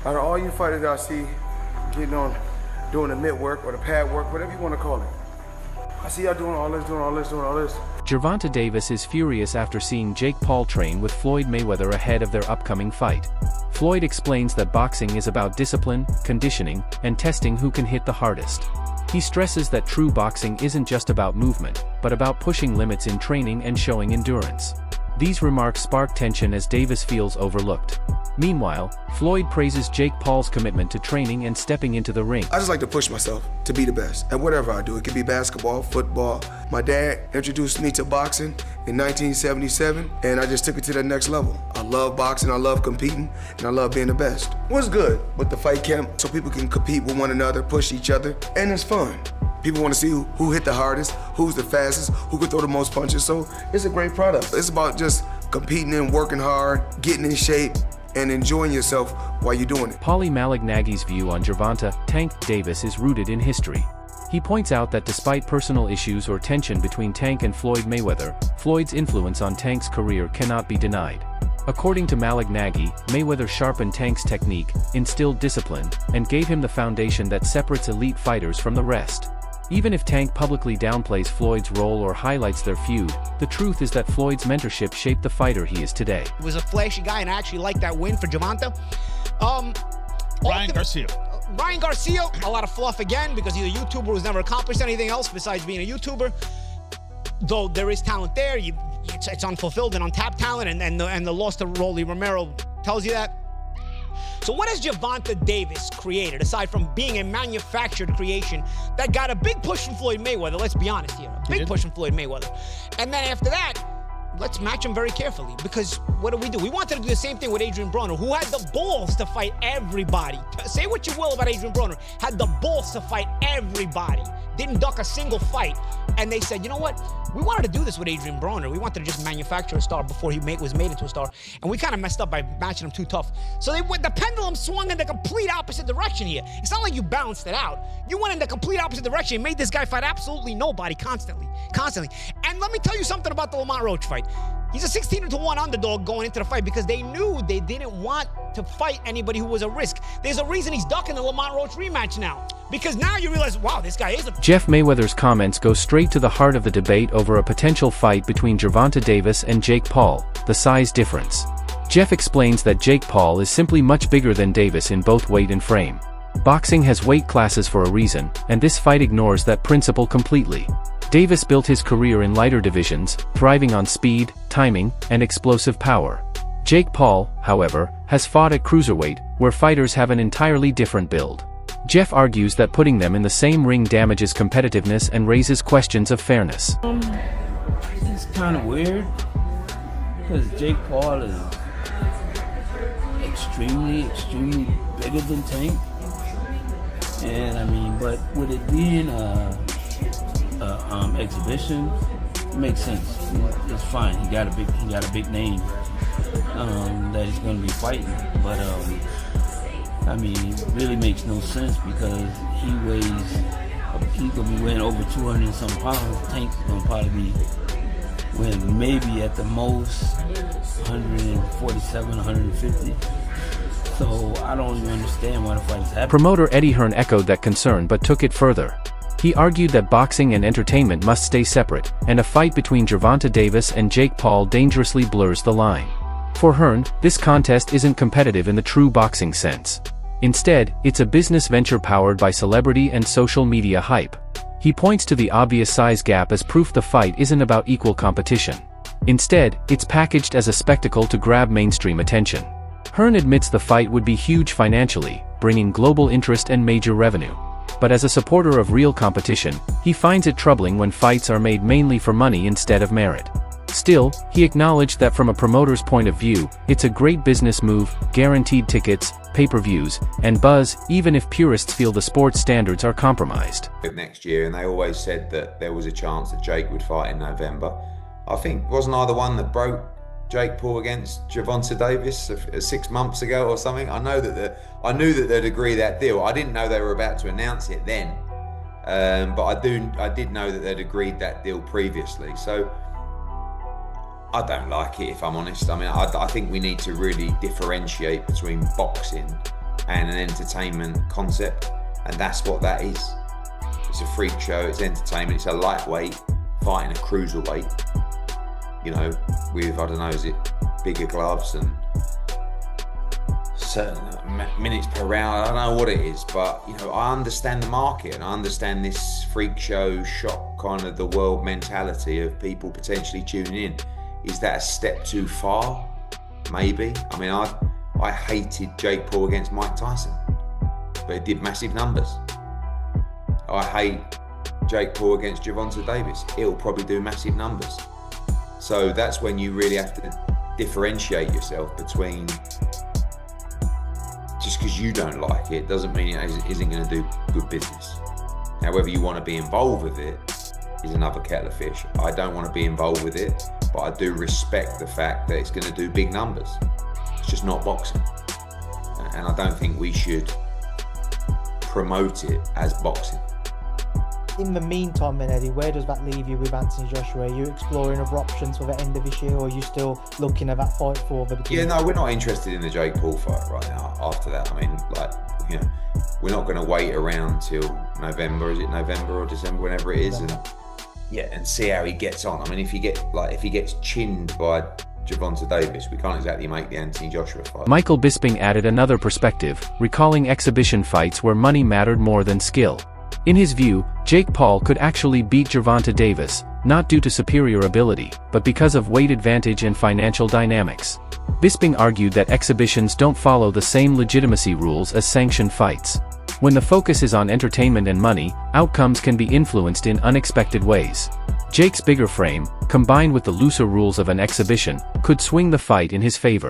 Out of all you fighters that I see getting on, doing the mitt work or the pad work, whatever you want to call it, I see y'all doing all this, doing all this, doing all this. Gervonta Davis is furious after seeing Jake Paul train with Floyd Mayweather ahead of their upcoming fight. Floyd explains that boxing is about discipline, conditioning, and testing who can hit the hardest. He stresses that true boxing isn't just about movement, but about pushing limits in training and showing endurance. These remarks spark tension as Davis feels overlooked. Meanwhile, Floyd praises Jake Paul's commitment to training and stepping into the ring. I just like to push myself to be the best at whatever I do. It could be basketball, football. My dad introduced me to boxing in 1977, and I just took it to the next level. I love boxing, I love competing, and I love being the best. What's good with the fight camp so people can compete with one another, push each other, and it's fun. People want to see who hit the hardest, who's the fastest, who can throw the most punches, so it's a great product. It's about just competing and working hard, getting in shape, and enjoying yourself while you're doing it. Paulie Malignagi's view on Gervonta "Tank" Davis is rooted in history. He points out that despite personal issues or tension between Tank and Floyd Mayweather, Floyd's influence on Tank's career cannot be denied. According to Malignaggi, Mayweather sharpened Tank's technique, instilled discipline, and gave him the foundation that separates elite fighters from the rest. Even if Tank publicly downplays Floyd's role or highlights their feud, the truth is that Floyd's mentorship shaped the fighter he is today. He was a flashy guy, and I actually like that win for Gervonta. Ryan Garcia. Ryan Garcia, a lot of fluff again, because he's a YouTuber who's never accomplished anything else besides being a YouTuber. Though there is talent there, it's unfulfilled and untapped talent, and the loss to Rolly Romero tells you that. So what has Gervonta Davis created, aside from being a manufactured creation that got a big push from Floyd Mayweather? Let's be honest here. A big push from Floyd Mayweather. And then after that, let's match him very carefully, because what do? We wanted to do the same thing with Adrian Broner, who had the balls to fight everybody. Say what you will about Adrian Broner, had the balls to fight everybody. Didn't duck a single fight. And they said, you know what? We wanted to do this with Adrian Broner. We wanted to just manufacture a star before he was made into a star. And we kind of messed up by matching him too tough. So the pendulum swung in the complete opposite direction here. It's not like you balanced it out. You went in the complete opposite direction and made this guy fight absolutely nobody constantly. And let me tell you something about the Lamont Roach fight. He's a 16-1 underdog going into the fight because they knew they didn't want to fight anybody who was a risk. There's a reason he's ducking the Lamont Roach rematch now. Because now you realize, wow, this guy is a... Jeff Mayweather's comments go straight to the heart of the debate over a potential fight between Gervonta Davis and Jake Paul, the size difference. Jeff explains that Jake Paul is simply much bigger than Davis in both weight and frame. Boxing has weight classes for a reason, and this fight ignores that principle completely. Davis built his career in lighter divisions, thriving on speed, timing, and explosive power. Jake Paul, however, has fought at cruiserweight, where fighters have an entirely different build. Jeff argues that putting them in the same ring damages competitiveness and raises questions of fairness. It's kind of weird, because Jake Paul is extremely bigger than Tank. And I mean, but with it being exhibition, it makes sense. It's fine. He got a big name that he's going to be fighting. But I mean, it really makes no sense because he's going to be weighing over 200 and some pounds. Tank's going to probably be weighing maybe at the most 147, 150. So I don't even understand why the fight is happening. Promoter Eddie Hearn echoed that concern but took it further. He argued that boxing and entertainment must stay separate, and a fight between Gervonta Davis and Jake Paul dangerously blurs the line. For Hearn, this contest isn't competitive in the true boxing sense. Instead, it's a business venture powered by celebrity and social media hype. He points to the obvious size gap as proof the fight isn't about equal competition. Instead, it's packaged as a spectacle to grab mainstream attention. Hearn admits the fight would be huge financially, bringing global interest and major revenue. But as a supporter of real competition, he finds it troubling when fights are made mainly for money instead of merit. Still, he acknowledged that from a promoter's point of view, it's a great business move, guaranteed tickets, pay-per-views, and buzz, even if purists feel the sport's standards are compromised. Next year, and they always said that there was a chance that Jake would fight in November. I think, wasn't I the one that broke Jake Paul against Gervonta Davis 6 months ago or something? I knew that they'd agree that deal. I didn't know they were about to announce it then, but I did know that they'd agreed that deal previously. So I don't like it, if I'm honest. I mean, I think we need to really differentiate between boxing and an entertainment concept, and that's what that is. It's a freak show, it's entertainment, it's a lightweight fighting a cruiserweight, you know, with, I don't know, is it bigger gloves and certain minutes per round. I don't know what it is, but you know, I understand the market and I understand this freak show shock kind of the world mentality of people potentially tuning in. Is that a step too far? Maybe. I mean, I hated Jake Paul against Mike Tyson, but it did massive numbers. I hate Jake Paul against Gervonta Davis. It'll probably do massive numbers. So that's when you really have to differentiate yourself between, just because you don't like it doesn't mean it isn't going to do good business. Now, whether you want to be involved with it is another kettle of fish. I don't want to be involved with it, but I do respect the fact that it's going to do big numbers. It's just not boxing. And I don't think we should promote it as boxing. In the meantime, then, Eddie, where does that leave you with Anthony Joshua? Are you exploring other options for the end of this year, or are you still looking at that fight for the beginning? Yeah, no, we're not interested in the Jake Paul fight right now. After that, I mean, like, you know, we're not going to wait around till November. Is it November or December, whenever it is, and see how he gets on. I mean, if he gets chinned by Gervonta Davis, we can't exactly make the Anthony Joshua fight. Michael Bisping added another perspective, recalling exhibition fights where money mattered more than skill. In his view, Jake Paul could actually beat Gervonta Davis, not due to superior ability, but because of weight advantage and financial dynamics. Bisping argued that exhibitions don't follow the same legitimacy rules as sanctioned fights. When the focus is on entertainment and money, outcomes can be influenced in unexpected ways. Jake's bigger frame, combined with the looser rules of an exhibition, could swing the fight in his favor.